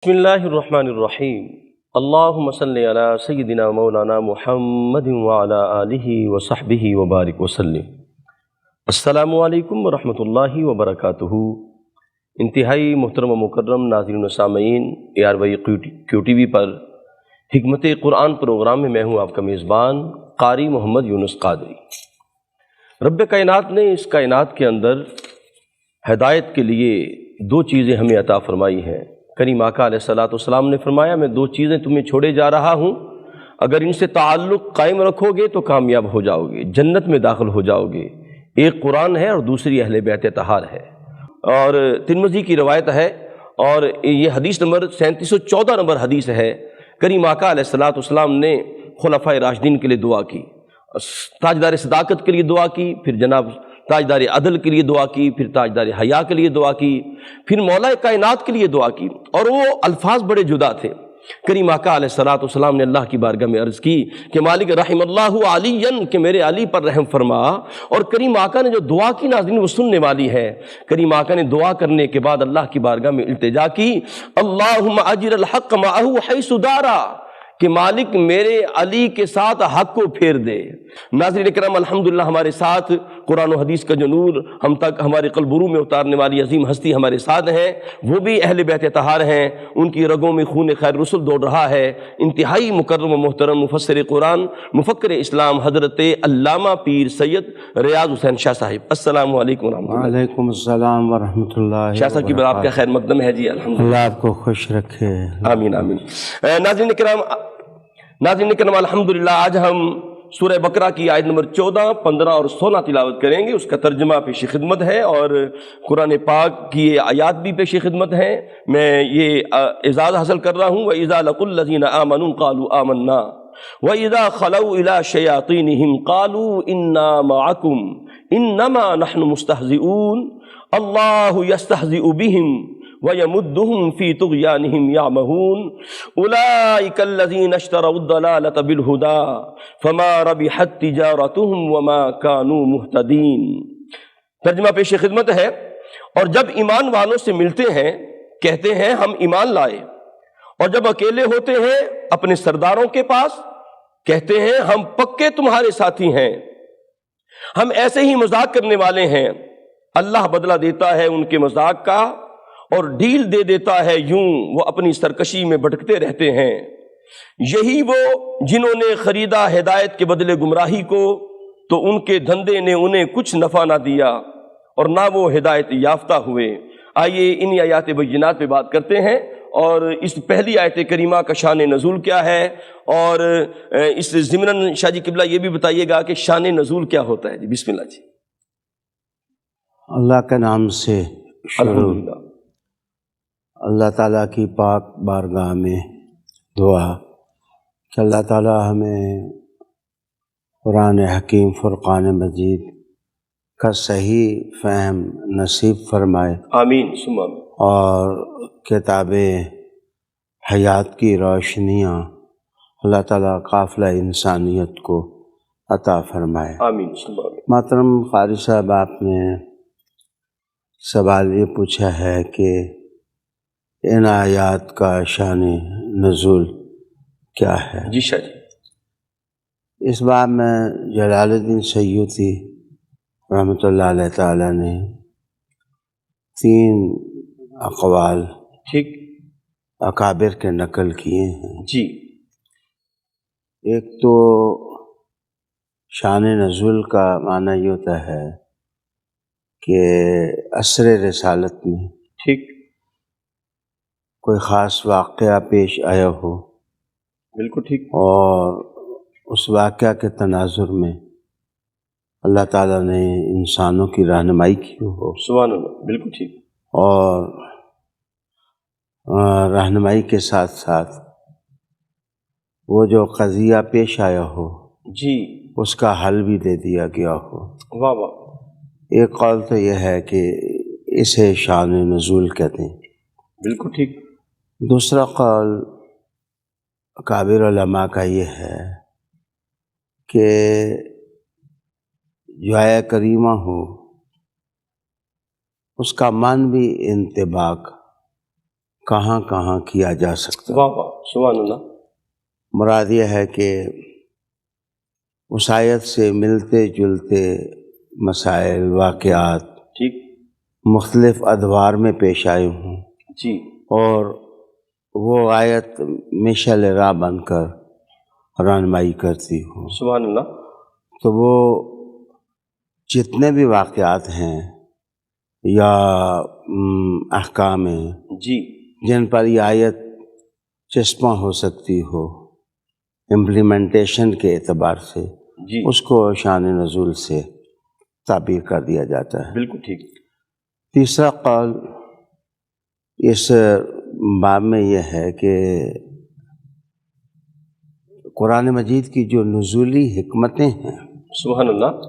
بسم اللہ الرحمن الرحیم اللہم صلی علی سیدنا مولانا محمد وعلی آلہ وصحبہ وبارک وسلم۔ السلام علیکم ورحمۃ اللہ وبرکاتہ۔ انتہائی محترم و مکرم ناظرین و سامعین، ARY QTV پر حکمت قرآن پروگرام میں میں ہوں آپ کا میزبان قاری محمد یونس قادری۔ رب کائنات نے اس کائنات کے اندر ہدایت کے لیے دو چیزیں ہمیں عطا فرمائی ہیں۔ کریم آقا علیہ الصلوۃ والسلام نے فرمایا میں دو چیزیں تمہیں چھوڑے جا رہا ہوں، اگر ان سے تعلق قائم رکھو گے تو کامیاب ہو جاؤ گے، جنت میں داخل ہو جاؤ گے۔ ایک قرآن ہے اور دوسری اہل بیت طہار ہے، اور ترمذی کی روایت ہے، اور یہ حدیث نمبر 3714 نمبر حدیث ہے۔ کریم آقا علیہ الصلوۃ والسلام نے خلفائے راشدین کے لیے دعا کی، تاجدار صداقت کے لیے دعا کی، پھر جناب تاجدار عدل کے لیے دعا کی، پھر تاجدار حیا کے لیے دعا کی، پھر مولا کائنات کے لیے دعا کی، اور وہ الفاظ بڑے جدا تھے۔ کریم آقا علیہ الصلوۃ والسلام نے اللہ کی بارگاہ میں عرض کی کہ مالک رحم اللہ علی، کہ میرے علی پر رحم فرما۔ اور کریم آقا نے جو دعا کی ناظرین وہ سننے والی ہے۔ کریم آقا نے دعا کرنے کے بعد اللہ کی بارگاہ میں التجا کی، اللہم اجر الحق معہ حیث دارا، کہ مالک میرے علی کے ساتھ حق کو پھیر دے۔ ناظرین کرام، الحمدللہ ہمارے ساتھ قرآن و حدیث کا جو نور ہم تک ہمارے قلبرو میں اتارنے والی عظیم ہستی ہمارے ساتھ ہیں، وہ بھی اہل بیت طہار ہیں، ان کی رگوں میں خون خیر رسول دوڑ رہا ہے۔ انتہائی مکرم و محترم مفسر قرآن، مفکر اسلام، حضرت علامہ پیر سید ریاض حسین شاہ صاحب، السلام علیکم ورحمۃ اللہ۔ وعلیکم السلام ورحمۃ اللہ شاہ صاحب کی بار آپ کا خیر مقدم ہے جی، الحمدللہ، اللہ آپ کو خوش رکھے۔ آمین آمین۔ ناظرین کرام الحمدللہ آج ہم سورہ بقرہ کی آیت نمبر 14، 15 اور 16 تلاوت کریں گے۔ اس کا ترجمہ پیش خدمت ہے، اور قرآن پاک کی یہ آیات بھی پیش خدمت ہیں۔ میں یہ اعزاز حاصل کر رہا ہوں، وَإِذَا لَقُوا الَّذِينَ آمَنُوا قَالُوا آمَنَّا وَإِذَا خَلَوْا إِلَىٰ شَيَاطِينِهِمْ قَالُوا إِنَّا مَعَكُمْ إِنَّمَا نَحْنُ مُسْتَهْزِئُونَ اللَّهُ يَسْتَهْزِئُ بِهِمْ وَيَمُدُّهُمْ فِي طُغْيَانِهِمْ يَعْمَهُونَ أُولَٰئِكَ الَّذِينَ اشْتَرَوُا الضَّلَالَةَ بِالْهُدَىٰ فَمَا رَبِحَتْ تِجَارَتُهُمْ وَمَا كَانُوا مُهْتَدِينَ۔ ترجمہ پیش خدمت ہے، اور جب ایمان والوں سے ملتے ہیں کہتے ہیں ہم ایمان لائے، اور جب اکیلے ہوتے ہیں اپنے سرداروں کے پاس کہتے ہیں ہم پکے تمہارے ساتھی ہیں، ہم ایسے ہی مذاق کرنے والے ہیں۔ اللہ بدلہ دیتا ہے ان کے مذاق کا، اور ڈھیل دے دیتا ہے، یوں وہ اپنی سرکشی میں بھٹکتے رہتے ہیں۔ یہی وہ جنہوں نے خریدا ہدایت کے بدلے گمراہی کو، تو ان کے دھندے نے انہیں کچھ نفع نہ دیا اور نہ وہ ہدایت یافتہ ہوئے۔ آئیے انہی آیات بینات پہ بات کرتے ہیں، اور اس پہلی آیت کریمہ کا شان نزول کیا ہے، اور اس ضمناً شاہ جی قبلہ یہ بھی بتائیے گا کہ شان نزول کیا ہوتا ہے جی۔ بسم اللہ جی۔ اللہ کے نام سے شروع۔ الحمدللہ۔ اللہ تعالیٰ کی پاک بارگاہ میں دعا کہ اللہ تعالیٰ ہمیں قرآن حکیم فرقان مجید کا صحیح فہم نصیب فرمائے، آمین ثم آمین۔ اور کتاب حیات کی روشنیاں اللہ تعالیٰ قافلہ انسانیت کو عطا فرمائے، آمین ثم آمین۔ محترم قاری صاحب، آپ نے سوال یہ پوچھا ہے کہ ان آیات کا شان نزول کیا ہے۔ جی شاہ جی۔ اس باب میں جلال الدین سیوطی رحمۃ اللہ علیہ تعالیٰ نے 3 اقوال ٹھیک اکابر کے نقل کیے ہیں۔ جی۔ ایک تو شان نزول کا معنی یہ ہوتا ہے کہ عصر رسالت میں ٹھیک، کوئی خاص واقعہ پیش آیا ہو، بالکل ٹھیک، اور اس واقعہ کے تناظر میں اللہ تعالیٰ نے انسانوں کی رہنمائی کی ہو، سبحان اللہ، بالکل ٹھیک، اور رہنمائی کے ساتھ ساتھ وہ جو قضیہ پیش آیا ہو جی، اس کا حل بھی دے دیا گیا ہو۔ واہ واہ، ایک قول تو یہ ہے کہ اسے شان نزول کہتے ہیں۔ بالکل ٹھیک، دوسرا قول اکابر علماء کا یہ ہے کہ جو آیہ کریمہ ہو اس کا من بھی انطباق کہاں کہاں کیا جا سکتا۔ واہ واہ، سبحان اللہ۔ مراد یہ ہے کہ اس آیت سے ملتے جلتے مسائل، واقعات ٹھیک، مختلف ادوار میں پیش آئے ہوں، جی، اور وہ آیت مشعل راہ بن کر رہنمائی کرتی ہو۔ سبحان اللہ۔ تو وہ جتنے بھی واقعات ہیں یا احکام ہیں جی، جن پر یہ آیت چسپاں ہو سکتی ہو امپلیمنٹیشن کے اعتبار سے، جی، اس کو شان نزول سے تعبیر کر دیا جاتا ہے۔ بالکل ٹھیک۔ تیسرا قول اس باب میں یہ ہے کہ قرآن مجید کی جو نزولی حکمتیں ہیں سبحان اللہ،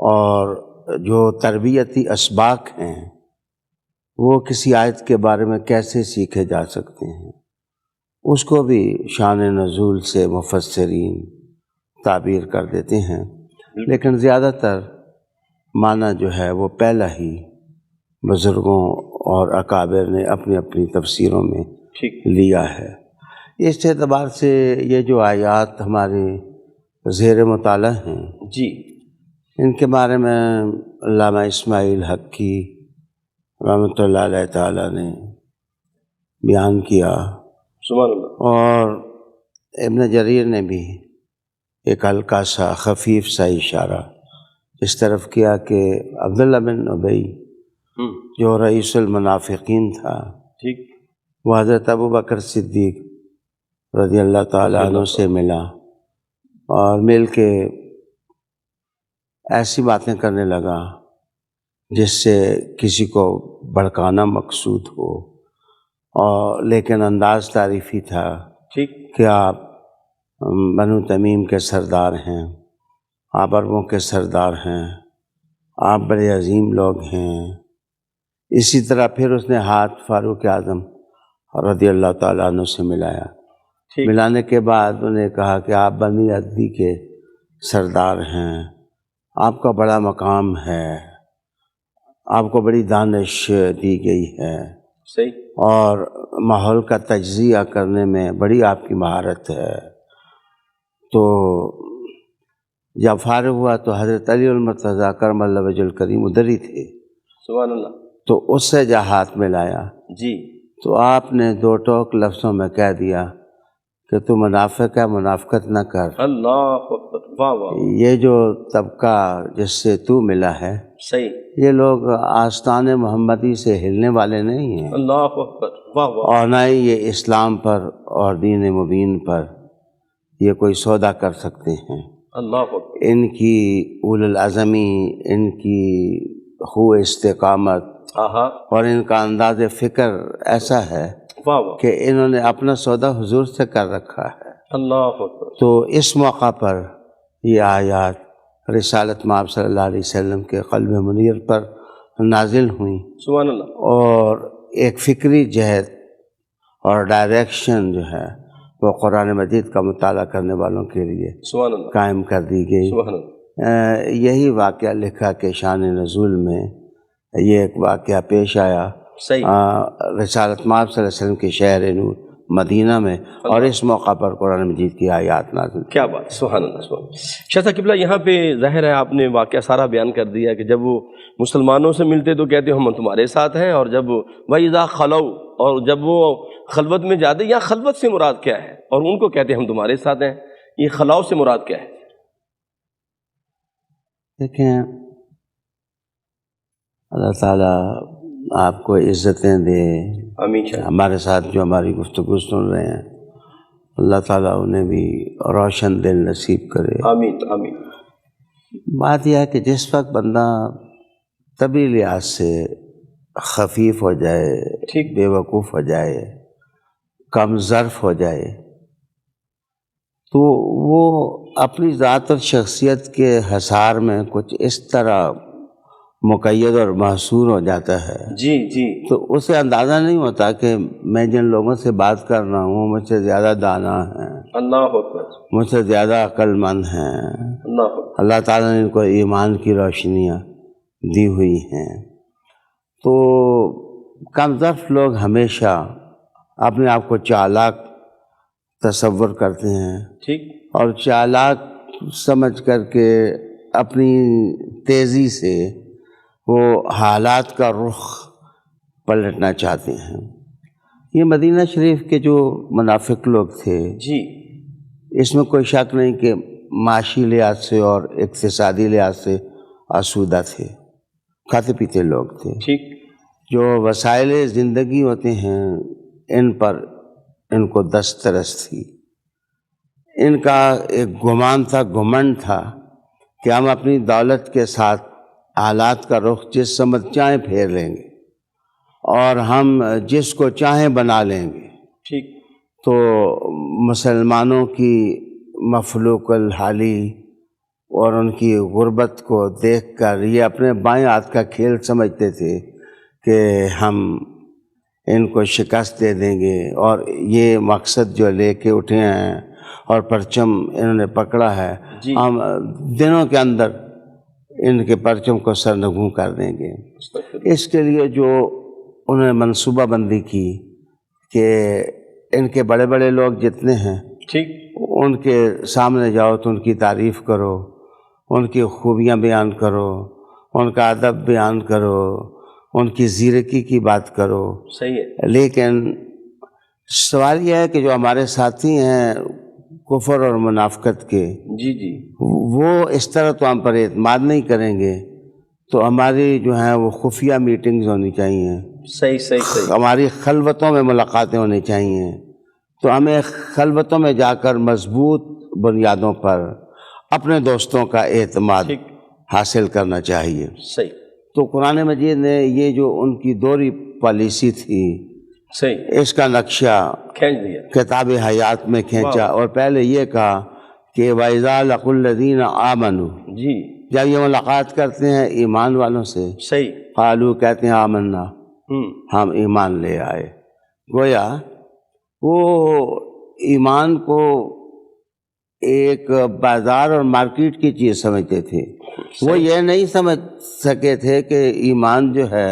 اور جو تربیتی اسباق ہیں وہ کسی آیت کے بارے میں کیسے سیکھے جا سکتے ہیں، اس کو بھی شان نزول سے مفسرین تعبیر کر دیتے ہیں، لیکن زیادہ تر معنی جو ہے وہ پہلا ہی بزرگوں اور اکابر نے اپنی اپنی تفسیروں میں ٹھیک، لیا ہے۔ اس اعتبار سے یہ جو آیات ہمارے زیر مطالعہ ہیں، جی، ان کے بارے میں علامہ اسماعیل حقی رحمۃ اللہ علیہ تعالیٰ نے بیان کیا، سبحان اللہ، اور ابن جریر نے بھی ایک ہلکا سا خفیف سا اشارہ اس طرف کیا کہ عبداللہ بن ابی جو رئیس المنافقین تھا، ٹھیک، وہ حضرت ابو بکر صدیق رضی اللہ تعالیٰ عنہ سے ملا اور مل کے ایسی باتیں کرنے لگا جس سے کسی کو بھڑکانا مقصود ہو، اور لیکن انداز تعریفی تھا ٹھیک، کہ آپ بنو تمیم کے سردار ہیں، آپ عربوں کے سردار ہیں، آپ بڑے عظیم لوگ ہیں۔ اسی طرح پھر اس نے ہاتھ فاروق اعظم رضی اللہ تعالیٰ عنہ سے ملایا، ٹھیک، ملانے کے بعد انہوں نے کہا کہ آپ بنی عدی کے سردار ہیں، آپ کا بڑا مقام ہے، آپ کو بڑی دانش دی گئی ہے، صحیح، اور ماحول کا تجزیہ کرنے میں بڑی آپ کی مہارت ہے۔ تو جب فارغ ہوا تو حضرت علی المرتضیٰ کرم اللہ وجہ الکریم ادھر ہی تھے، سبحان اللہ، تو اس سے جب ہاتھ ملایا جی، تو آپ نے دو ٹوک لفظوں میں کہہ دیا کہ تو منافق ہے، منافقت نہ کر۔ اللہ اکبر، واہ واہ، یہ جو طبقہ جس سے تو ملا ہے، صحیح، یہ لوگ آستان محمدی سے ہلنے والے نہیں ہیں، اللہ اکبر، واہ واہ، اور نہ ہی یہ اسلام پر اور دین مبین پر یہ کوئی سودا کر سکتے ہیں۔ اللہ اکبر، ان کی اول العزمی، ان کی خو استقامت آہا، اور ان کا انداز فکر ایسا ہے واہ واہ، کہ انہوں نے اپنا سودا حضور سے کر رکھا ہے۔ اللہ اکبر، تو اس موقع پر یہ آیات رسالت مآب صلی اللہ علیہ وسلم کے قلب منیر پر نازل ہوئیں، سبحان اللہ، اور ایک فکری جہت اور ڈائریکشن جو ہے وہ قرآن مجید کا مطالعہ کرنے والوں کے لیے سبحان اللہ، قائم کر دی گئی۔ سبحان اللہ، یہی واقعہ لکھا کہ شان نزول میں یہ ایک واقعہ پیش آیا صحیح، رسالت مآب صلی اللہ علیہ وسلم کے شہر نور مدینہ میں، اور اس موقع پر قرآن مجید کی آیات نازل۔ کیا بات، سبحان اللہ، سبحان اللہ۔ شاہ صاحب قبلہ، یہاں پہ ظاہر ہے آپ نے واقعہ سارا بیان کر دیا کہ جب وہ مسلمانوں سے ملتے تو کہتے ہم تمہارے ساتھ ہیں، اور جب وَإِذَا خَلَوْا، اور جب وہ خلوت میں جاتے، یا خلوت سے مراد کیا ہے، اور ان کو کہتے ہم تمہارے ساتھ ہیں، یہ خلاؤ سے مراد کیا ہے؟ دیکھیں، اللہ تعالیٰ آپ کو عزتیں دے، آمین شاہ، ہمارے ساتھ جو ہماری گفتگو سن رہے ہیں اللہ تعالیٰ انہیں بھی روشن دل نصیب کرے۔ آمین، آمین، بات یہ ہے کہ جس وقت بندہ طبعی لحاظ سے خفیف ہو جائے، ٹھیک، بے وقوف ہو جائے، کم ظرف ہو جائے، تو وہ اپنی ذات اور شخصیت کے حصار میں کچھ اس طرح مقید اور محصور ہو جاتا ہے، جی جی، تو اسے اندازہ نہیں ہوتا کہ میں جن لوگوں سے بات کر رہا ہوں مجھ سے زیادہ دانا ہیں، اللہ اکبر، مجھ سے زیادہ عقل مند ہیں، اللہ اکبر، اللہ تعالیٰ نے ان کو ایمان کی روشنیاں دی ہوئی ہیں۔ تو کم ظرف لوگ ہمیشہ اپنے آپ کو چالاک تصور کرتے ہیں ٹھیک، اور چالاک سمجھ کر کے اپنی تیزی سے وہ حالات کا رخ پلٹنا چاہتے ہیں۔ یہ مدینہ شریف کے جو منافق لوگ تھے، جی اس میں کوئی شک نہیں کہ معاشی لحاظ سے اور اقتصادی لحاظ سے آسودہ تھے، کھاتے پیتے لوگ تھے۔ ٹھیک، جو وسائل زندگی ہوتے ہیں ان پر ان کو دسترس تھی۔ ان کا ایک گمان تھا، گھمنڈ تھا کہ ہم اپنی دولت کے ساتھ حالات کا رخ جس سمت چاہیں پھیر لیں گے اور ہم جس کو چاہیں بنا لیں گے۔ ٹھیک، تو مسلمانوں کی مفلوق الحالی اور ان کی غربت کو دیکھ کر یہ اپنے بائیں ہاتھ کا کھیل سمجھتے تھے کہ ہم ان کو شکست دے دیں گے، اور یہ مقصد جو لے کے اٹھے ہیں اور پرچم انہوں نے پکڑا ہے، جی ہم دنوں کے اندر ان کے پرچم کو سرنگوں کر دیں گے۔ اس کے لیے جو انہوں نے منصوبہ بندی کی کہ ان کے بڑے بڑے لوگ جتنے ہیں ٹھیک، ان کے سامنے جاؤ تو ان کی تعریف کرو، ان کی خوبیاں بیان کرو، ان کا ادب بیان کرو، ان کی زیرکی کی بات کرو۔ صحیح ہے، لیکن سوال یہ ہے کہ جو ہمارے ساتھی ہیں کفر اور منافقت کے، جی جی وہ اس طرح تو ہم پر اعتماد نہیں کریں گے، تو ہماری جو ہیں وہ خفیہ میٹنگز ہونی چاہیے، صحیح صحیح صحیح، ہماری خلوتوں میں ملاقاتیں ہونی چاہیے۔ تو ہمیں خلوتوں میں جا کر مضبوط بنیادوں پر اپنے دوستوں کا اعتماد ٹھیک، حاصل کرنا چاہیے۔ صحیح تو قرآن مجید نے یہ جو ان کی دوہری پالیسی تھی، صحیح، اس کا نقشہ کھینچ دیا، کتاب حیات میں کھینچا، اور پہلے یہ کہا کہ وَإِذَا لَقُوا الَّذِينَ آمَنُوا، جی جب یہ ملاقات کرتے ہیں ایمان والوں سے، صحیح، قالوا کہتے ہیں آمنا، ہم ایمان لے آئے۔ گویا وہ ایمان کو ایک بازار اور مارکیٹ کی چیز سمجھتے تھے، وہ یہ نہیں سمجھ سکے تھے کہ ایمان جو ہے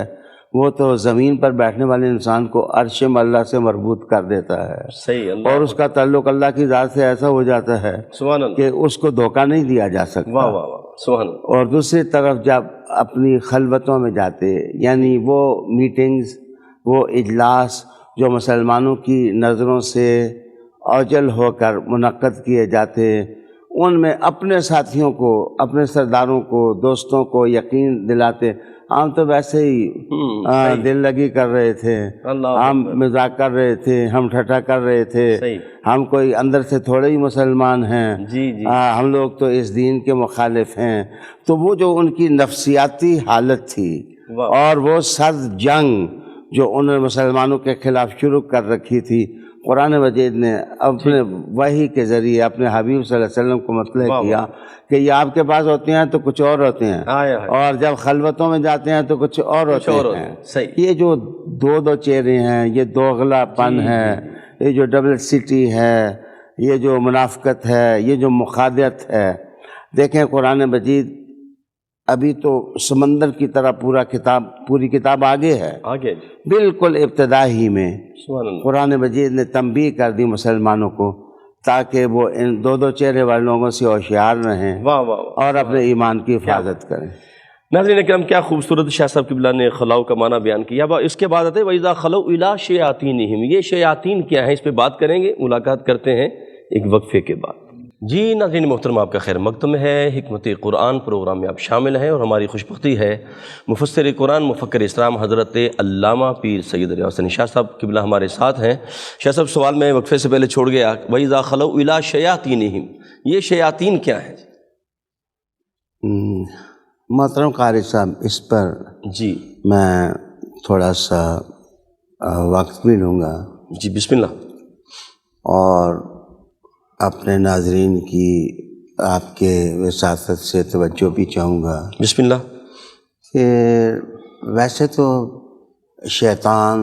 وہ تو زمین پر بیٹھنے والے انسان کو عرش اللہ سے مربوط کر دیتا ہے، صحیح، اللہ اور اس کا تعلق اللہ کی ذات سے ایسا ہو جاتا ہے سبحان اللہ، کہ اس کو دھوکہ نہیں دیا جا سکتا۔ واہ واہ واہ، سبحان اللہ، اور دوسری طرف جب اپنی خلوتوں میں جاتے، یعنی وہ میٹنگز، وہ اجلاس جو مسلمانوں کی نظروں سے اوجل ہو کر منعقد کیے جاتے، ان میں اپنے ساتھیوں کو، اپنے سرداروں کو، دوستوں کو یقین دلاتے، ہم تو ویسے ہی دل لگی کر رہے تھے، ہم مذاق کر رہے تھے، ہم ٹھٹھا کر رہے تھے، صحیح، ہم کوئی اندر سے تھوڑے ہی مسلمان ہیں، جی جی، ہم لوگ تو اس دین کے مخالف ہیں۔ تو وہ جو ان کی نفسیاتی حالت تھی واہ، اور وہ سرد جنگ جو انہوں نے مسلمانوں کے خلاف شروع کر رکھی تھی، قرآن مجید نے اپنے وحی کے ذریعے اپنے حبیب صلی اللہ علیہ وسلم کو مطلع کیا کہ یہ آپ کے پاس ہوتے ہیں تو کچھ اور ہوتے ہیں، اور جب خلوتوں میں جاتے ہیں تو کچھ اور ہوتے ہیں۔ صحیح، یہ جو دو چہرے ہیں، یہ دوغلا پن ہے، یہ جو ڈبل سٹی ہے، یہ جو منافقت ہے، یہ جو مخادعت ہے، دیکھیں قرآن مجید ابھی تو سمندر کی طرح پوری کتاب آگے ہے، آگے بالکل ابتدا ہی میں سبحان اللہ، قرآن مجید نے تنبیہ کر دی مسلمانوں کو تاکہ وہ ان دو چہرے والے لوگوں سے ہوشیار رہیں واہ واہ واہ، اور اپنے ایمان کی حفاظت کریں۔ ناظرین کرام، کیا خوبصورت شاہ صاحب قبلہ نے خلاؤ کا معنی بیان کیا۔ اس کے بعد آتے وَإِذَا خَلَوْا إِلَىٰ شَيَاطِينِهِمْ، یہ شیاطین کیا ہیں، اس پہ بات کریں گے، ملاقات کرتے ہیں ایک وقفے کے بعد۔ جی ناظرین محترم، آپ کا خیر مقدم ہے، حکمت قرآن پروگرام میں آپ شامل ہیں، اور ہماری خوش بختی ہے مفسر قرآن مفکر اسلام حضرت علامہ پیر سید ریاض حسین شاہ صاحب قبلہ ہمارے ساتھ ہیں۔ شاہ صاحب سوال میں وقفے سے پہلے چھوڑ گیا، وَإِذَا خَلَوْا إِلَىٰ شَيَاطِينِهِمْ، یہ شیاطین کیا ہیں؟ محترم قاری صاحب، اس پر جی میں تھوڑا سا وقت بھی لوں گا جی، بسم اللہ، اور اپنے ناظرین کی آپ کے وساطت سے توجہ بھی چاہوں گا بسم اللہ۔ کہ ویسے تو شیطان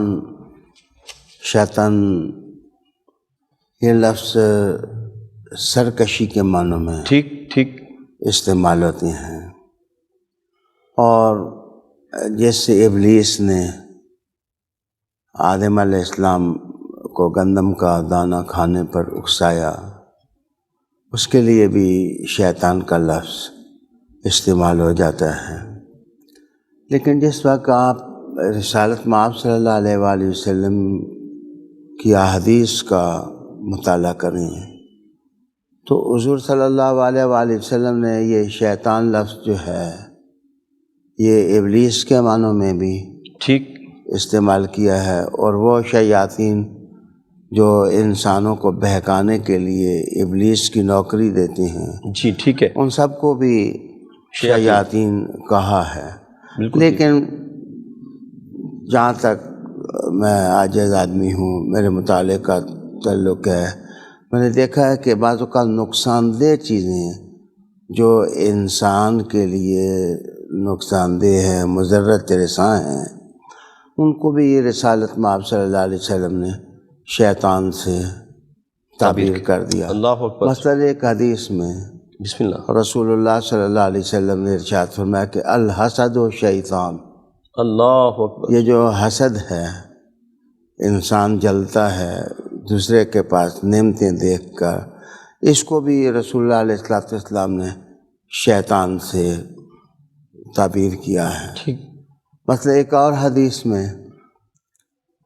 یہ لفظ سرکشی کے معنوں میں ٹھیک ٹھیک، استعمال ہوتے ہیں، اور جیسے ابلیس نے آدم علیہ السلام کو گندم کا دانہ کھانے پر اکسایا، اس کے لیے بھی شیطان کا لفظ استعمال ہو جاتا ہے۔ لیکن جس وقت آپ رسالت مآب صلی اللہ علیہ وآلہ وسلم کی احادیث کا مطالعہ کریں تو حضور صلی اللہ علیہ وآلہ وسلم نے یہ شیطان لفظ جو ہے یہ ابلیس کے معنوں میں بھی ٹھیک استعمال کیا ہے، اور وہ شیاطین جو انسانوں کو بہکانے کے لیے ابلیس کی نوکری دیتے ہیں، جی ٹھیک ہے، ان سب کو بھی شیاطین کہا ہے۔ بالکل لیکن جہاں تک میں عاجز آدمی ہوں، میرے مطالعے کا تعلق ہے، میں نے دیکھا ہے کہ بعض اوقات نقصان دہ چیزیں جو انسان کے لیے نقصان دہ ہیں، مضرت رساں ہیں، ان کو بھی یہ رسالت مآب صلی اللہ علیہ وسلم نے شیطان سے تعبیر کر دیا۔ اللہ اکبر۔ مثلاً ایک حدیث میں بسم اللہ۔ رسول اللہ صلی اللہ علیہ وسلم نے ارشاد فرمایا کہ الحسد و شیطان، اللہ اکبر۔ یہ جو حسد ہے، انسان جلتا ہے دوسرے کے پاس نعمتیں دیکھ کر، اس کو بھی رسول اللہ علیہ السلام نے شیطان سے تعبیر کیا ہے۔ ٹھیک۔ مثلا ایک اور حدیث میں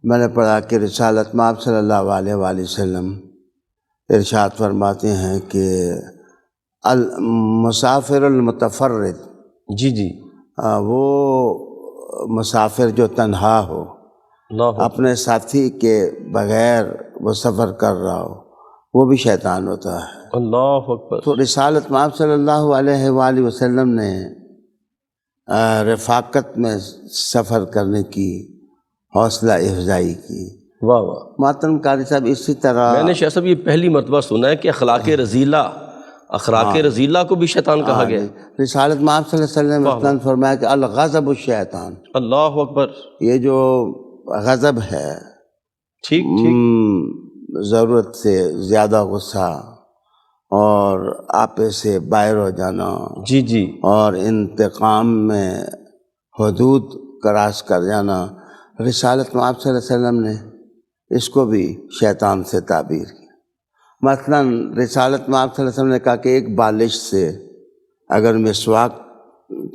نے پڑھا کہ رسالت مآب صلی اللہ علیہ وآلہ وسلم ارشاد فرماتے ہیں کہ المسافر المتفرد، جی جی، وہ مسافر جو تنہا ہو، اللہ اکبر۔ اپنے ساتھی کے بغیر وہ سفر کر رہا ہو، وہ بھی شیطان ہوتا ہے۔ اللہ اکبر۔ تو رسالت مآب صلی اللہ علیہ وآلہ وسلم نے رفاقت میں سفر کرنے کی حوصلہ افزائی کی۔ واہ واہ۔ محترم قاری صاحب، اسی طرح میں نے شاہ صاحب یہ پہلی مرتبہ سنا ہے کہ اخلاق رذیلہ کو بھی شیطان کہا گیا۔ رسالت مآب صلی اللہ علیہ وسلم نے مثلاً فرمایا کہ الغضب الشیطان، اللہ اکبر۔ یہ جو غضب ہے، ٹھیک ٹھیک۔ ضرورت سے زیادہ غصہ اور آپے سے باہر ہو جانا، جی جی، اور انتقام میں حدود کراس کر جانا، رسالت مآب صلی اللہ علیہ وسلم نے اس کو بھی شیطان سے تعبیر کی۔ مثلاً رسالت مآب صلی اللہ علیہ وسلم نے کہا کہ ایک بالش سے اگر مسواک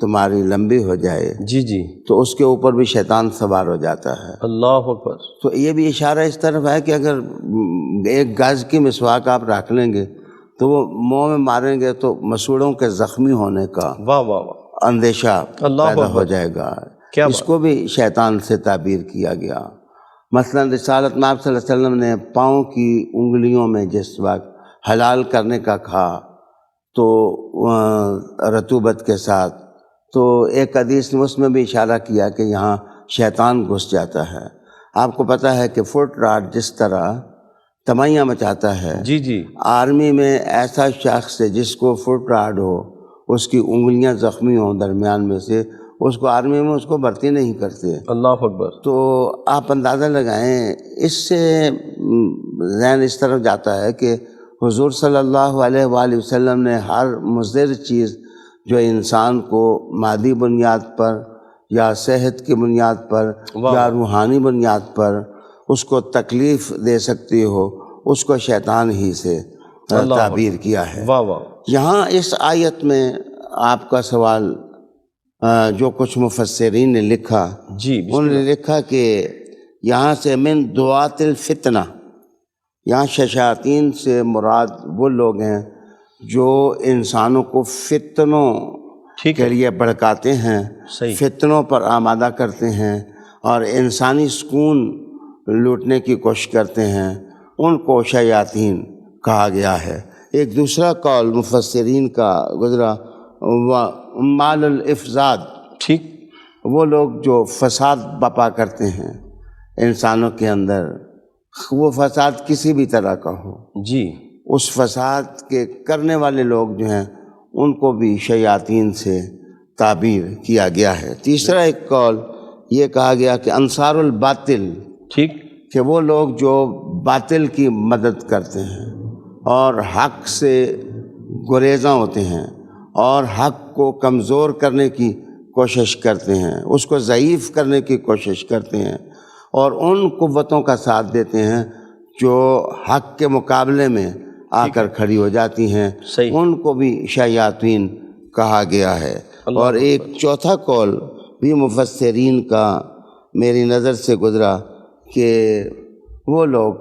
تمہاری لمبی ہو جائے جی جی، تو اس کے اوپر بھی شیطان سوار ہو جاتا ہے۔ اللہ اکبر۔ تو یہ بھی اشارہ اس طرف ہے کہ اگر ایک گز کی مسواک آپ رکھ لیں گے تو وہ منہ میں ماریں گے تو مسوڑوں کے زخمی ہونے کا واہ واہ واہ، اندیشہ اللہ پیدا اکبر۔ ہو جائے گا۔ کیا اس کو بھی شیطان سے تعبیر کیا گیا۔ مثلاً رسالت مآب صلی اللہ علیہ وسلم نے پاؤں کی انگلیوں میں جس وقت حلال کرنے کا کہا تو رطوبت کے ساتھ، تو ایک حدیث میں اس میں بھی اشارہ کیا کہ یہاں شیطان گھس جاتا ہے۔ آپ کو پتہ ہے کہ فٹ راٹ جس طرح تمائیاں مچاتا ہے، جی جی، آرمی میں ایسا شخص ہے جس کو فٹ راٹ ہو، اس کی انگلیاں زخمی ہوں درمیان میں سے، اس کو آرمی میں اس کو بھرتی نہیں کرتے۔ اللہ اکبر۔ تو آپ اندازہ لگائیں، اس سے ذہن اس طرف جاتا ہے کہ حضور صلی اللہ علیہ وآلہ وسلم نے ہر مضر چیز جو انسان کو مادی بنیاد پر یا صحت کی بنیاد پر یا روحانی بنیاد پر اس کو تکلیف دے سکتی ہو، اس کو شیطان ہی سے تعبیر کیا ہے۔ واہ واہ۔ یہاں اس آیت میں آپ کا سوال جو کچھ مفسرین نے لکھا، جی، انہوں نے لکھا کہ یہاں سے من دعات الفتنہ، یہاں شیاطین سے مراد وہ لوگ ہیں جو انسانوں کو فتنوں کے لیے بھڑکاتے ہیں، فتنوں پر آمادہ کرتے ہیں اور انسانی سکون لوٹنے کی کوشش کرتے ہیں، ان کو شیاطین کہا گیا ہے۔ ایک دوسرا قول مفسرین کا گزرا مال الافساد، ٹھیک، وہ لوگ جو فساد بپا کرتے ہیں انسانوں کے اندر، وہ فساد کسی بھی طرح کا ہو، جی، اس فساد کے کرنے والے لوگ جو ہیں ان کو بھی شیاطین سے تعبیر کیا گیا ہے۔ تیسرا ایک قول یہ کہا گیا کہ انصار الباطل، ٹھیک، کہ وہ لوگ جو باطل کی مدد کرتے ہیں اور حق سے گریزاں ہوتے ہیں اور حق کو کمزور کرنے کی کوشش کرتے ہیں، اس کو ضعیف کرنے کی کوشش کرتے ہیں اور ان قوتوں کا ساتھ دیتے ہیں جو حق کے مقابلے میں آ کر کھڑی ہو جاتی ہیں، صحیح۔ ان کو بھی شیاطین کہا گیا ہے۔ اور ایک چوتھا قول بھی مفسرین کا میری نظر سے گزرا کہ وہ لوگ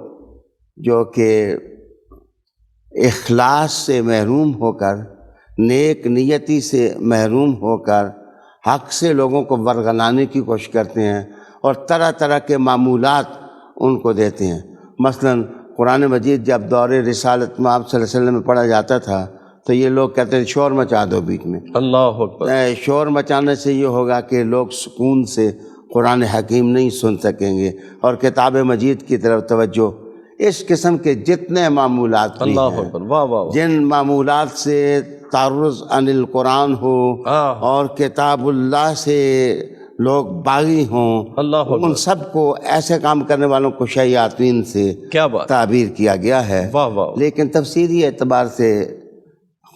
جو کہ اخلاص سے محروم ہو کر، نیک نیتی سے محروم ہو کر حق سے لوگوں کو ورگلانے کی کوشش کرتے ہیں اور طرح طرح کے معمولات ان کو دیتے ہیں۔ مثلاً قرآن مجید جب دور رسالت میں آپ صلی اللہ علیہ وسلم میں پڑھا جاتا تھا تو یہ لوگ کہتے ہیں شور مچا دو بیچ میں۔ اللہ اکبر۔ شور مچانے سے یہ ہوگا کہ لوگ سکون سے قرآن حکیم نہیں سن سکیں گے اور کتاب مجید کی طرف توجہ۔ اس قسم کے جتنے معمولات بھی اللہ ہیں، اکبر، واہ واہ واہ۔ جن معمولات سے تعرض عن القرآن ہو اور کتاب اللہ سے لوگ باغی ہوں، اللہ ان سب کو، ایسے کام کرنے والوں کو شیاطین سے کیا بات، تعبیر کیا گیا ہے۔ واہ واہ۔ لیکن تفسیری اعتبار سے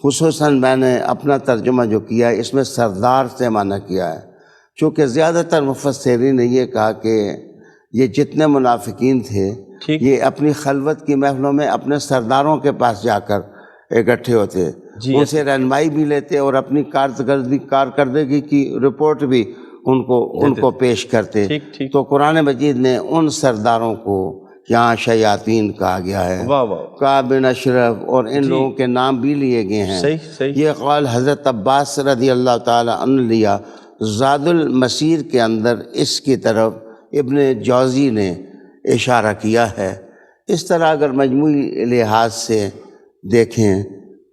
خصوصاً میں نے اپنا ترجمہ جو کیا ہے اس میں سردار سے معنی کیا ہے، چونکہ زیادہ تر مفسرین نے یہ کہا کہ یہ جتنے منافقین تھے یہ اپنی خلوت کی محفلوں میں اپنے سرداروں کے پاس جا کر اکٹھے ہوتے، ان سے رہنمائی بھی لیتے اور اپنی کارکردگی کی رپورٹ بھی ان کو پیش کرتے۔ تو قرآن مجید نے ان سرداروں کو یہاں شیاطین کہا گیا ہے۔ کعب بن اشرف اور ان لوگوں کے نام بھی لیے گئے ہیں۔ یہ قول حضرت عباس رضی اللہ تعالی عنہ لیا۔ زاد المسیر کے اندر اس کی طرف ابن جوزی نے اشارہ کیا ہے۔ اس طرح اگر مجموعی لحاظ سے دیکھیں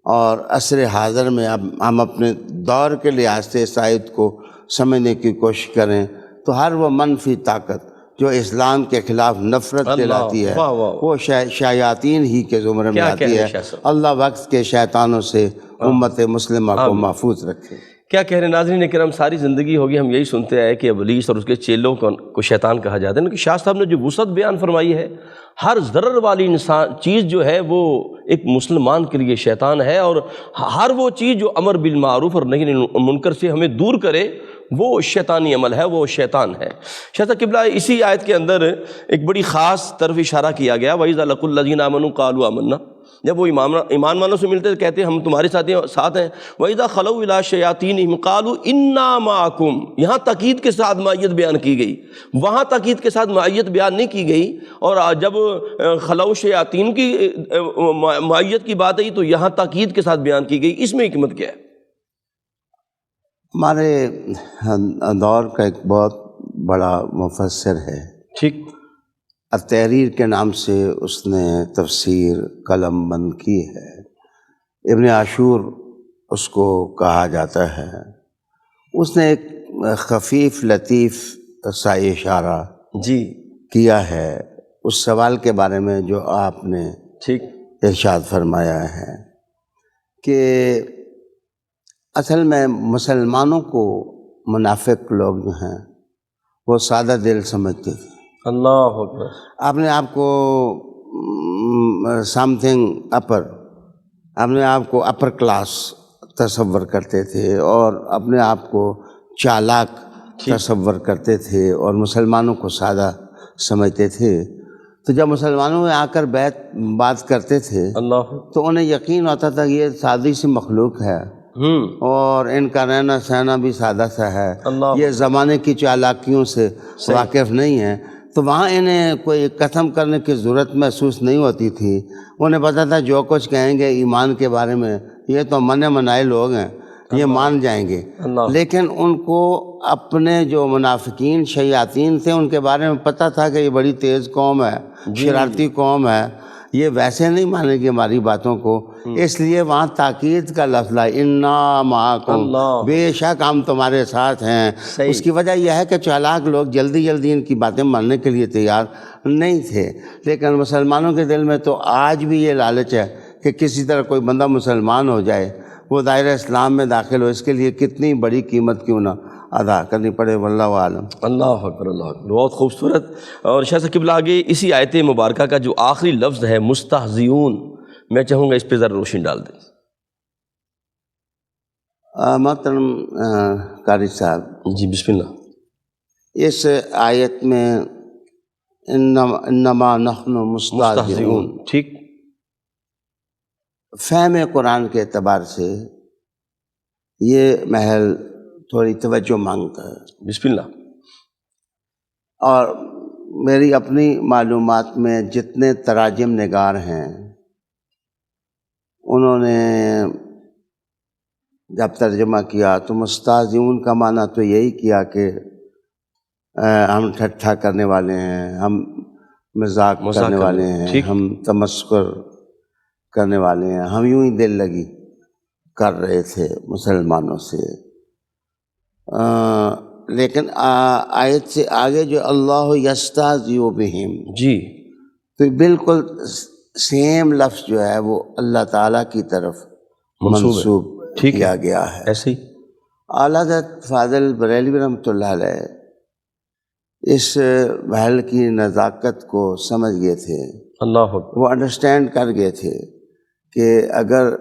اور عصر حاضر میں اب ہم اپنے دور کے لحاظ سے اس آیت کو سمجھنے کی کوشش کریں تو ہر وہ منفی طاقت جو اسلام کے خلاف نفرت دلاتی ہے وہ شیاطین ہی کے زمرے میں آتی ہے۔ اللہ وقت کے شیطانوں سے امت مسلمہ کو محفوظ رکھے۔ کیا کہہ رہے ہیں ناظرین اکرام، ساری زندگی ہوگی ہم یہی سنتے آئے کہ ابلیس اور اس کے چیلوں کو شیطان کہا جاتا ہے، لیکن شاہ صاحب نے جو وسعت بیان فرمائی ہے، ہر ضرر والی چیز جو ہے وہ ایک مسلمان کے لیے شیطان ہے، اور ہر وہ چیز جو امر بالمعروف اور نہی عن المنکر سے ہمیں دور کرے وہ شیطانی عمل ہے، وہ شیطان ہے۔ شاہ صاحب قبلہ اسی آیت کے اندر ایک بڑی خاص طرف اشارہ کیا گیا، وَإِذَا لَقُوا الَّذِينَ آمَنُوا قَالُوا آمَنَّا، جب وہ ایمان والوں سے ملتے کہتے ہیں ہم تمہارے ساتھ ہیں۔ وَإِذَا خَلَوْا إِلَىٰ شَيَاطِينِهِمْ قَالُوا إِنَّا مَعَكُمْ، یہاں تاکید کے ساتھ معیت بیان کی گئی، وہاں تاکید کے ساتھ معیت بیان نہیں کی گئی، اور جب خلو شیاطین کی معیت کی بات آئی تو یہاں تاکید کے ساتھ بیان کی گئی، اس میں حکمت کیا ہے؟ ہمارے دور کا ایک بہت بڑا مفسر ہے، التحریر کے نام سے اس نے تفسیر قلم بند کی ہے، ابن عاشور اس کو کہا جاتا ہے۔ اس نے ایک خفیف لطیف سا اشارہ کیا ہے اس سوال کے بارے میں جو آپ نے ارشاد فرمایا ہے کہ اصل میں مسلمانوں کو منافق لوگ جو ہیں وہ سادہ دل سمجھتے تھے۔ اللہ اکبر۔ اپنے آپ کو سم تھنگ اپر، اپنے آپ کو اپر کلاس تصور کرتے تھے اور اپنے آپ کو چالاک تصور کرتے تھے اور مسلمانوں کو سادہ سمجھتے تھے۔ تو جب مسلمانوں میں آ کر بات کرتے تھے تو انہیں یقین ہوتا تھا کہ یہ سادی سی مخلوق ہے اور ان کا رہنا سہنا بھی سادہ سا ہے، یہ زمانے کی چالاکیوں سے واقف نہیں ہے۔ تو وہاں انہیں کوئی قسم کرنے کی ضرورت محسوس نہیں ہوتی تھی، انہیں پتہ تھا جو کچھ کہیں گے ایمان کے بارے میں یہ تو منے منائے لوگ ہیں، یہ مان جائیں گے۔ لیکن ان کو اپنے جو منافقین شیاطین تھے ان کے بارے میں پتہ تھا کہ یہ بڑی تیز قوم ہے، شرارتی قوم ہے، یہ ویسے نہیں مانے گی ہماری باتوں کو، اس لیے وہاں تاکید کا لفظ ہے انا معکم، بے شک ہم تمہارے ساتھ ہیں۔ اس کی وجہ یہ ہے کہ چالاک لوگ جلدی جلدی ان کی باتیں ماننے کے لیے تیار نہیں تھے، لیکن مسلمانوں کے دل میں تو آج بھی یہ لالچ ہے کہ کسی طرح کوئی بندہ مسلمان ہو جائے، وہ دائرہ اسلام میں داخل ہو، اس کے لیے کتنی بڑی قیمت کیوں نہ ادا کرنی پڑے، واللہ عالم۔ اللہ اکبر، اللہ اکبر، بہت خوبصورت۔ اور شاہ صاحب قبلہ آگے اسی آیت مبارکہ کا جو آخری لفظ ہے مستہزئون، میں چاہوں گا اس پہ ذرا روشنی ڈال دیں۔ محترم قاری صاحب، جی بسم اللہ۔ اس آیت میں انما نحن مستہزئون۔ ٹھیک، فہم قرآن کے اعتبار سے یہ محل تھوڑی توجہ مانگتا ہے، بسم اللہ۔ اور میری اپنی معلومات میں جتنے تراجم نگار ہیں انہوں نے جب ترجمہ کیا تو مستہزئون کا معنی تو یہی کیا کہ ہم ٹھٹھا کرنے والے ہیں، ہم مذاق کرنے والے ہیں، ہم تمسخر کرنے والے ہیں، ہم یوں ہی دل لگی کر رہے تھے مسلمانوں سے۔ لیکن آیت سے آگے جو اللہ یستہزئ بہم، جی، تو بالکل سیم لفظ جو ہے وہ اللہ تعالیٰ کی طرف منسوب کیا گیا ہے۔ ایسے ہی اعلیٰ حضرت فاضل بریلوی رحمۃ اللہ علیہ اس محل کی نزاکت کو سمجھ گئے تھے، اللہ اکبر، وہ انڈرسٹینڈ کر گئے تھے کہ اگر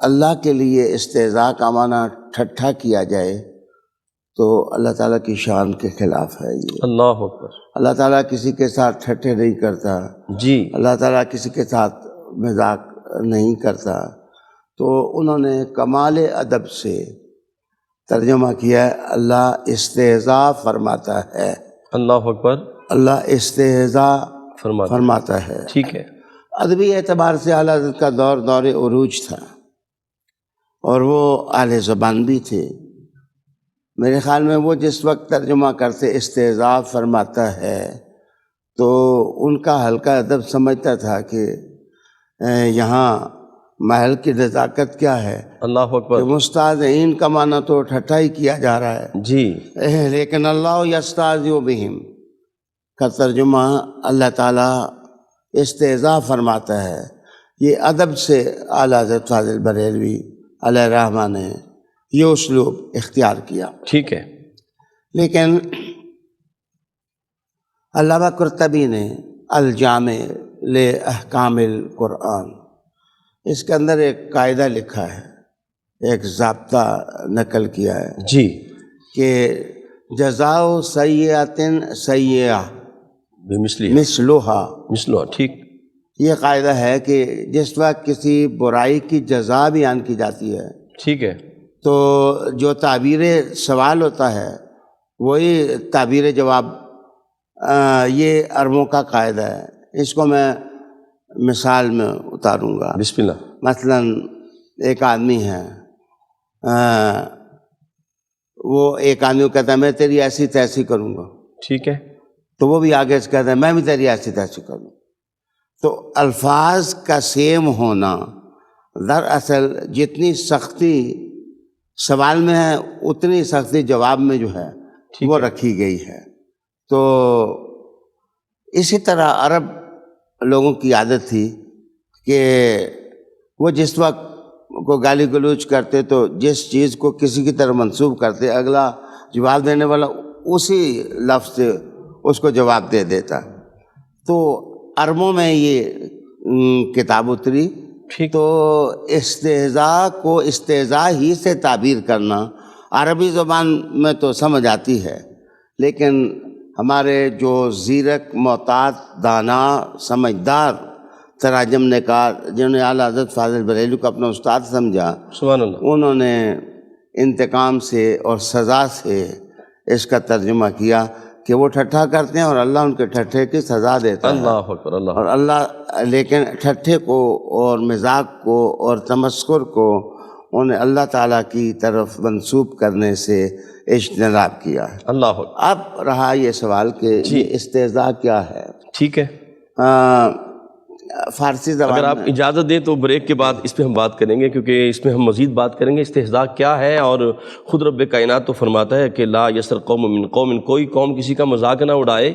اللہ کے لیے استہزاء کا معنی ٹھٹھا کیا جائے تو اللہ تعالیٰ کی شان کے خلاف ہے یہ۔ اللہ اکبر، اللہ تعالیٰ کسی کے ساتھ ٹھٹھے نہیں کرتا، جی، اللہ تعالیٰ کسی کے ساتھ مذاق نہیں کرتا۔ تو انہوں نے کمال ادب سے ترجمہ کیا ہے، اللہ استہزاء فرماتا ہے، اللہ اکبر، اللہ استہزاء فرماتا ہے۔ ٹھیک ہے، ادبی اعتبار سے اعلیٰ حضرت کا دور عروج تھا اور وہ اہل زبان بھی تھے۔ میرے خیال میں وہ جس وقت ترجمہ کرتے استہزاء فرماتا ہے تو ان کا حلقہ ادب سمجھتا تھا کہ یہاں محل کی نزاکت کیا ہے، اللہ اکبر، کہ مستہزئین کا معنی تو ٹھٹھا ہی کیا جا رہا ہے، جی، لیکن اللہ یستہزئ بہم کا ترجمہ اللہ تعالیٰ استہزاء فرماتا ہے۔ یہ ادب سے اعلیٰ حضرت فاضل بریلوی علیہ الرحمہ نے یہ اسلوب اختیار کیا۔ ٹھیک ہے، لیکن علامہ قرطبی نے الجامع لاحکام القرآن، اس کے اندر ایک قاعدہ لکھا ہے، ایک ضابطہ نقل کیا ہے جی، کہ جزاء سیئۃ سیئۃ مثلھا۔ ٹھیک، یہ قاعدہ ہے کہ جس وقت کسی برائی کی جزا بیان کی جاتی ہے ٹھیک ہے، تو جو تعبیر سوال ہوتا ہے وہی تعبیر جواب، یہ عربوں کا قاعدہ ہے۔ اس کو میں مثال میں اتاروں گا۔ بسم اللہ۔ مثلا ایک آدمی ہے، وہ ایک آدمی کو کہتا ہے میں تیری ایسی تیسی کروں گا، ٹھیک ہے، تو وہ بھی آگے سے کہتا ہے میں بھی تیری ایسی تیسی کروں۔ تو الفاظ کا سیم ہونا دراصل جتنی سختی سوال میں ہے اتنی سختی جواب میں جو ہے وہ رکھی گئی ہے۔ تو اسی طرح عرب لوگوں کی عادت تھی کہ وہ جس وقت کو گالی گلوچ کرتے تو جس چیز کو کسی کی طرف منسوب کرتے اگلا جواب دینے والا اسی لفظ سے اس کو جواب دے دیتا۔ تو عربوں میں یہ کتاب اتری، تو استہزاء کو استہزاء ہی سے تعبیر کرنا عربی زبان میں تو سمجھ آتی ہے، لیکن ہمارے جو زیرک، محتاط، دانا، سمجھدار تراجم نگار جنہوں نے اعلیٰ حضرت فاضل بریلوی کو اپنا استاد سمجھا، سبحان اللہ، انہوں نے انتقام سے اور سزا سے اس کا ترجمہ کیا کہ وہ ٹھٹھا کرتے ہیں اور اللہ ان کے ٹھٹھے کی سزا دیتا ہے۔ اللہ اکبر، اللہ اور اللہ لیکن ٹھٹھے کو اور مذاق کو اور تمسخر کو انہیں اللہ تعالیٰ کی طرف منسوب کرنے سے اجتناب کیا ہے۔ اللہ اکبر۔ اب رہا یہ سوال کہ یہ استہزاء کیا ہے۔ ٹھیک ہے، فارسی زبان اگر آپ اجازت دیں تو بریک کے بعد اس پہ ہم بات کریں گے، کیونکہ اس میں ہم مزید بات کریں گے استہزاء کیا ہے۔ اور خود رب کائنات تو فرماتا ہے کہ لا یسر قوم من قوم، کوئی قوم کسی کا مذاق نہ اڑائے۔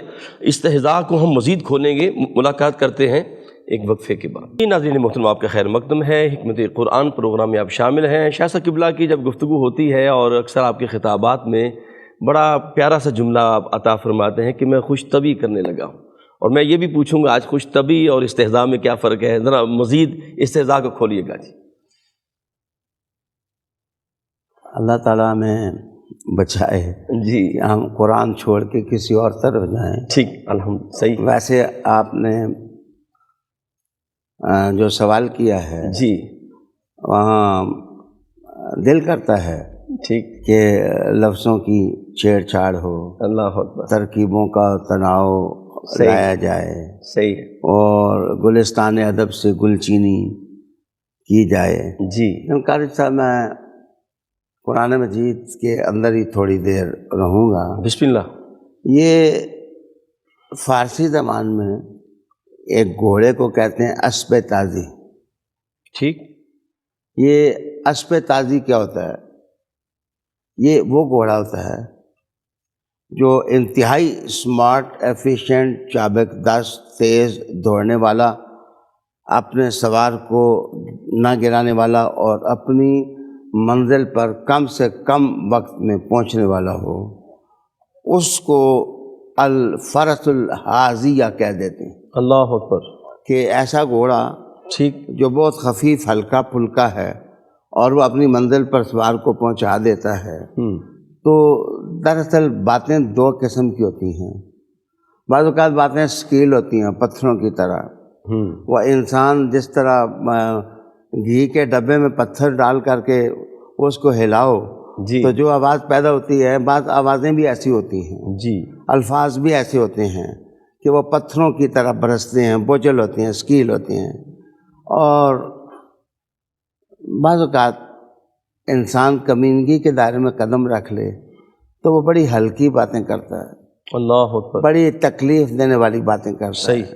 استہزاء کو ہم مزید کھولیں گے، ملاقات کرتے ہیں ایک وقفے کے بعد۔ ناظرین محترم، آپ کا خیر مقدم ہے، حکمت قرآن پروگرام میں آپ شامل ہیں۔ شاہ صاحب قبلہ کی جب گفتگو ہوتی ہے اور اکثر آپ کے خطابات میں بڑا پیارا سا جملہ آپ عطا فرماتے ہیں کہ میں خوش طبی کرنے لگا ہوں، اور میں یہ بھی پوچھوں گا آج خوش طبی اور استہزاء میں کیا فرق ہے؟ ذرا مزید استہزاء کو کھولیے گا جی۔ اللہ تعالیٰ میں بچائے جی کہ ہم قرآن چھوڑ کے کسی اور طرف جائیں۔ ٹھیک، الحمد صحیح۔ ویسے آپ نے جو سوال کیا ہے جی وہاں دل کرتا ہے ٹھیک، کہ لفظوں کی چھیڑ چھاڑ ہو، اللہ اکبر، ترکیبوں کا تناؤ صحیح۔ لایا جائے صحیح اور گلستان ادب سے گل چینی کی جائے۔ جی قاری صاحب میں قرآن مجید کے اندر ہی تھوڑی دیر رہوں گا۔ بسم اللہ۔ یہ فارسی زبان میں ایک گھوڑے کو کہتے ہیں اسب تازی۔ ٹھیک، یہ اسب تازی کیا ہوتا ہے؟ یہ وہ گھوڑا ہوتا ہے جو انتہائی اسمارٹ، ایفیشینٹ، چابک دست، تیز دوڑنے والا، اپنے سوار کو نہ گرانے والا اور اپنی منزل پر کم سے کم وقت میں پہنچنے والا ہو، اس کو الفرس الحازیہ کہہ دیتے ہیں۔ اللہ اکبر، کہ ایسا گھوڑا ٹھیک، جو بہت خفیف، ہلکا پھلکا ہے اور وہ اپنی منزل پر سوار کو پہنچا دیتا ہے۔ تو دراصل باتیں دو قسم کی ہوتی ہیں۔ بعض اوقات باتیں اسکیل ہوتی ہیں پتھروں کی طرح۔ وہ انسان جس طرح گھی کے ڈبے میں پتھر ڈال کر کے اس کو ہلاؤ جی تو جو آواز پیدا ہوتی ہے، بعض آوازیں بھی ایسی ہوتی ہیں، جی الفاظ بھی ایسے ہوتے ہیں کہ وہ پتھروں کی طرح برستے ہیں، بوجھل ہوتے ہیں، اسکیل ہوتے ہیں۔ اور بعض اوقات انسان کمینگی کے دائرے میں قدم رکھ لے تو وہ بڑی ہلکی باتیں کرتا ہے، اللہ اکبر، بڑی تکلیف دینے والی باتیں کرتا ہے، صحیح،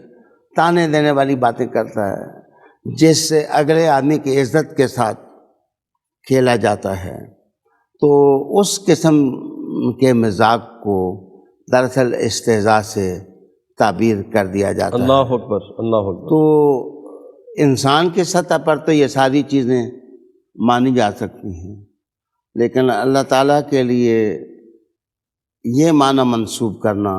تانے دینے والی باتیں کرتا ہے، جس سے اگلے آدمی کی عزت کے ساتھ کھیلا جاتا ہے۔ تو اس قسم کے مزاج کو دراصل استہزاء سے تعبیر کر دیا جاتا ہے۔ اللہ اکبر، اللہ اکبر، تو انسان کی سطح پر تو یہ ساری چیزیں مانی جا سکتی ہیں، لیکن اللہ تعالیٰ کے لیے یہ معنی منسوب کرنا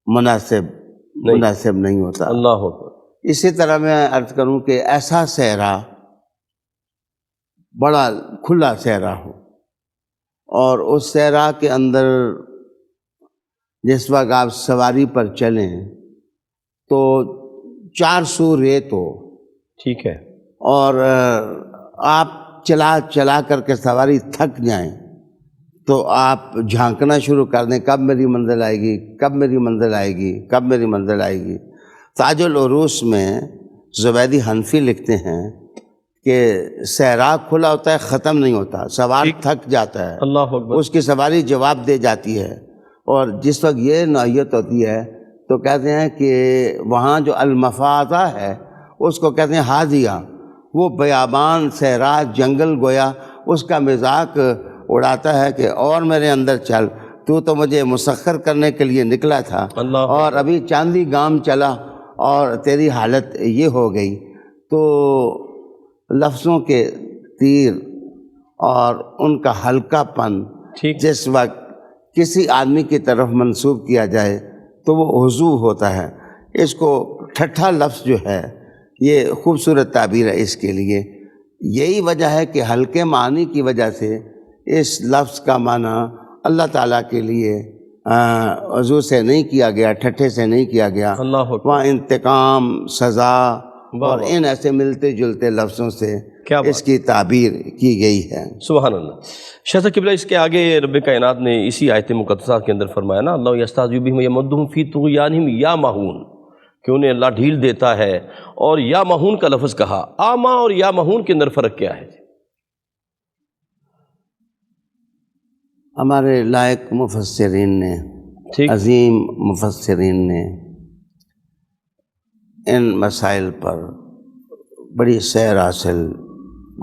مناسب نہیں ہوتا۔ اللہ اکبر، اسی طرح میں عرض کروں کہ ایسا صحرا، بڑا کھلا صحرا ہو اور اس صحرا کے اندر جس وقت آپ سواری پر چلیں تو چار سو ریت ہو ٹھیک ہے، اور آپ چلا کر کے سواری تھک جائیں تو آپ جھانکنا شروع کر دیں، کب میری منزل آئے گی، کب میری منزل آئے گی، کب میری منزل آئے گی۔ تاج العروس میں زبیدی حنفی لکھتے ہیں کہ صحرا کھلا ہوتا ہے، ختم نہیں ہوتا، سوار تھک جاتا ہے، اللہ اکبر، اس کی سواری جواب دے جاتی ہے، اور جس وقت یہ نوعیت ہوتی ہے تو کہتے ہیں کہ وہاں جو المفازہ ہے اس کو کہتے ہیں حاضیہ، وہ بیابان، صحرا، جنگل گویا اس کا مذاق اڑاتا ہے کہ اور میرے اندر چل، تو مجھے مسخر کرنے کے لیے نکلا تھا اللہ اور ابھی چاندی گام چلا اور تیری حالت یہ ہو گئی۔ تو لفظوں کے تیر اور ان کا ہلکا پن ٹھیک، جس وقت کسی آدمی کی طرف منسوب کیا جائے تو وہ حضو ہوتا ہے۔ اس کو ٹھٹھا لفظ جو ہے یہ خوبصورت تعبیر ہے اس کے لیے۔ یہی وجہ ہے کہ ہلکے معنی کی وجہ سے اس لفظ کا معنی اللہ تعالیٰ کے لیے حضو سے نہیں کیا گیا، ٹھٹھے سے نہیں کیا گیا، اللہ اکبر، وہاں انتقام، سزا واہ اور واہ، ان ایسے ملتے جلتے لفظوں سے کیا بات، اس کی تعبیر کی گئی ہے۔ سبحان اللہ۔ شاہ صاحب قبلہ اس کے آگے رب کائنات نے اسی آیت مقدسہ کے اندر فرمایا نا، اللہ یستہزئ بہم ویمدھم فی طغیانہم یعمہون، کہ انہیں اللہ ڈھیل دیتا ہے، اور یا مہون کا لفظ کہا۔ آما اور یا مہون کے اندر فرق کیا ہے؟ ہمارے لائق مفسرین نے، ٹھیک، عظیم مفسرین نے ان مسائل پر بڑی سیر حاصل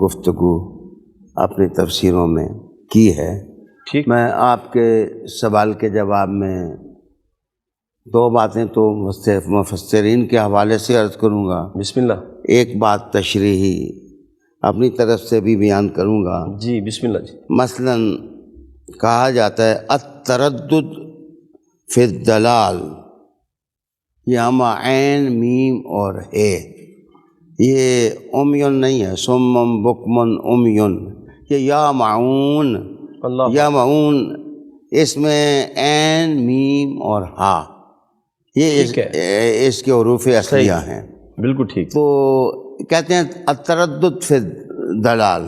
گفتگو اپنی تفسیروں میں کی ہے۔ ٹھیک، میں آپ کے سوال کے جواب میں دو باتیں تو مفسرین کے حوالے سے عرض کروں گا، بسم اللہ، ایک بات تشریحی اپنی طرف سے بھی بیان کروں گا۔ جی بسم اللہ جی، مثلاً کہا جاتا ہے التردد فی الدلال، یہاں عین میم اور ہے، یہ امیون نہیں ہے، سمم بکمن امیون، یہ یا معون، اللہ یا معون اس میں عین، میم اور ہا، یہ اس کے حروف اصلیہ ہیں۔ بالکل ٹھیک۔ تو کہتے ہیں التردد فی الدلال،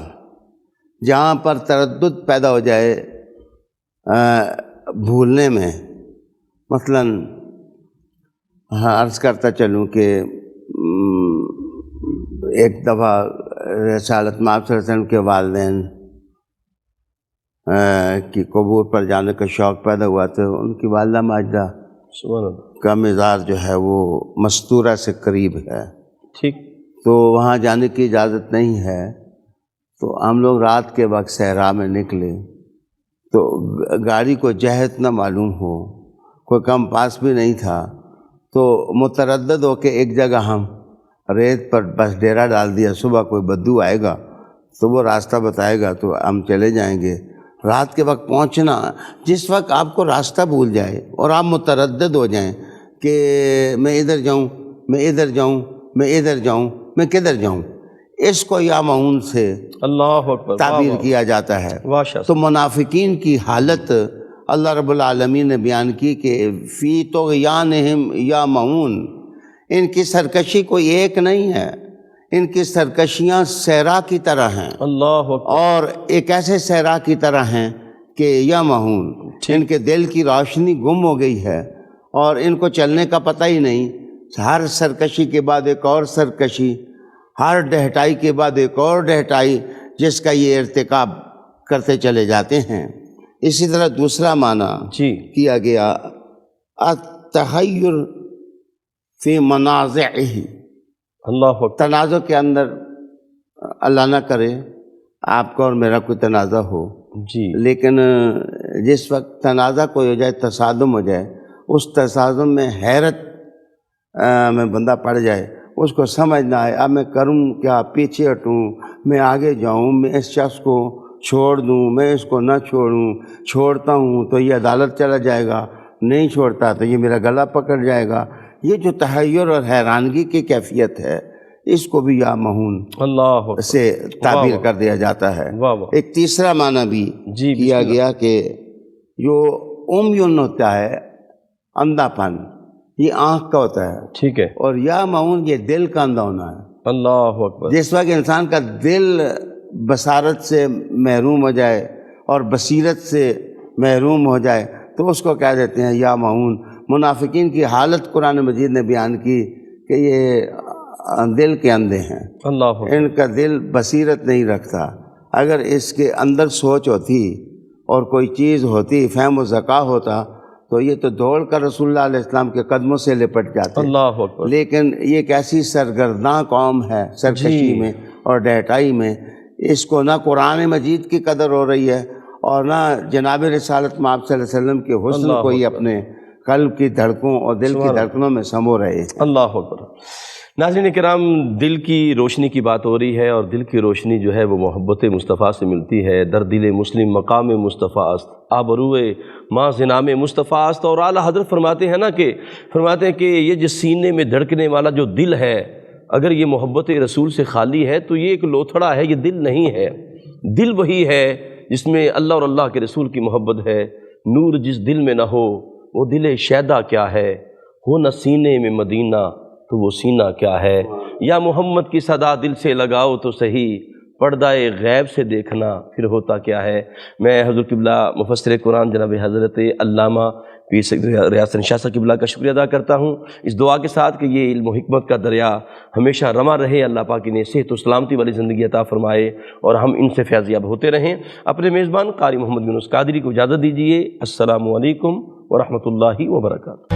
جہاں پر تردد پیدا ہو جائے بھولنے میں، مثلاً عرض کرتا چلوں کہ ایک دفعہ رسالت مآب صلی اللہ علیہ وسلم کے والدین کی قبور پر جانے کا شوق پیدا ہوا تو ان کی والدہ ماجدہ کا مزاج جو ہے وہ مستورہ سے قریب ہے، ٹھیک، تو وہاں جانے کی اجازت نہیں ہے۔ تو ہم لوگ رات کے وقت صحرا میں نکلے، تو گاڑی کو جہت نہ معلوم ہو، کوئی کم پاس بھی نہیں تھا، تو متردد ہو کے ایک جگہ ہم ریت پر بس ڈیرا ڈال دیا، صبح کوئی بدو آئے گا تو وہ راستہ بتائے گا تو ہم چلے جائیں گے۔ رات کے وقت پہنچنا، جس وقت آپ کو راستہ بھول جائے اور آپ متردد ہو جائیں کہ میں ادھر جاؤں، میں ادھر جاؤں، میں ادھر جاؤں، میں کدھر جاؤں، اس کو یا معون سے اللہ اکبر تعبیر کیا جاتا ہے۔ تو منافقین کی حالت اللہ رب العالمین نے بیان کی کہ فی طغیانہم یا معون، ان کی سرکشی کوئی ایک نہیں ہے، ان کی سرکشیاں صحرا کی طرح ہیں، اللہ اکبر، اور ایک ایسے صحرا کی طرح ہیں کہ یا معون، ان کے دل کی روشنی گم ہو گئی ہے اور ان کو چلنے کا پتہ ہی نہیں، ہر سرکشی کے بعد ایک اور سرکشی، ہر ڈہٹائی کے بعد ایک اور ڈہٹائی، جس کا یہ ارتکاب کرتے چلے جاتے ہیں۔ اسی طرح دوسرا معنی کیا گیا التحیر فی منازعہ، اللہ اکبر، تنازع کے اندر اللہ نہ کرے آپ کو اور میرا کوئی تنازع ہو، لیکن جس وقت تنازع کوئی ہو جائے، تصادم ہو جائے، اس تصادم میں حیرت میں بندہ پڑ جائے، اس کو سمجھ نہ آئے اب میں کروں کیا، پیچھے ہٹوں، میں آگے جاؤں، میں اس شخص کو چھوڑ دوں، میں اس کو نہ چھوڑوں، چھوڑتا ہوں تو یہ عدالت چلا جائے گا، نہیں چھوڑتا تو یہ میرا گلا پکڑ جائے گا، یہ جو تحیر اور حیرانگی کی کیفیت ہے، اس کو بھی یا مہون سے تعبیر کر دیا جاتا ہے۔ ایک تیسرا معنی بھی کیا گیا کہ جو عمیٌ ہوتا ہے، اندھا پن، یہ آنکھ کا ہوتا ہے، ٹھیک ہے، اور یا معون یہ دل کا اندھا ہونا ہے۔ اللہ اکبر، جس وقت انسان کا دل بصارت سے محروم ہو جائے اور بصیرت سے محروم ہو جائے تو اس کو کہہ دیتے ہیں یا معون۔ منافقین کی حالت قرآن مجید نے بیان کی کہ یہ دل کے اندھے ہیں، ان کا دل بصیرت نہیں رکھتا۔ اگر اس کے اندر سوچ ہوتی اور کوئی چیز ہوتی، فہم و ذکا ہوتا، تو یہ تو دوڑ کر رسول اللہ علیہ السلام کے قدموں سے لپٹ جاتے۔ لیکن یہ ایک ایسی سرگرداں قوم ہے سرکشی میں اور ڈہٹائی میں، اس کو نہ قرآن مجید کی قدر ہو رہی ہے اور نہ جناب رسالت مآب صلی اللہ علیہ وسلم کے حسن کو یہ اپنے قلب کی دھڑکنوں اور دل کی دھڑکنوں میں سمو رہے ہیں۔ اللہ اکبر۔ ناظرین کرام، دل کی روشنی کی بات ہو رہی ہے، اور دل کی روشنی جو ہے وہ محبت مصطفیٰ سے ملتی ہے۔ در دل مسلم مقام مصطفیٰ است، آبروئے ماں زنام مصطفیٰ است۔ اور اعلیٰ حضرت فرماتے ہیں نا کہ یہ جس سینے میں دھڑکنے والا جو دل ہے، اگر یہ محبت رسول سے خالی ہے تو یہ ایک لوتھڑا ہے، یہ دل نہیں ہے۔ دل وہی ہے جس میں اللہ اور اللہ کے رسول کی محبت ہے۔ نور جس دل میں نہ ہو وہ دل شیدا کیا ہے، ہو نہ سینے میں مدینہ تو وہ سینہ کیا ہے۔ یا محمد کی صدا دل سے لگاؤ تو صحیح، پردہ غیب سے دیکھنا پھر ہوتا کیا ہے۔ میں حضور قبلہ مفسر قرآن جناب حضرت علامہ پیر سید ریاض حسن شاہ صاحب قبلہ کا شکریہ ادا کرتا ہوں، اس دعا کے ساتھ کہ یہ علم و حکمت کا دریا ہمیشہ رواں رہے، اللہ پاک انہیں صحت و سلامتی والی زندگی عطا فرمائے اور ہم ان سے فیضیاب ہوتے رہیں۔ اپنے میزبان قاری محمد یونس قادری کو اجازت دیجیے۔ السلام علیکم ورحمۃ اللہ وبرکاتہ۔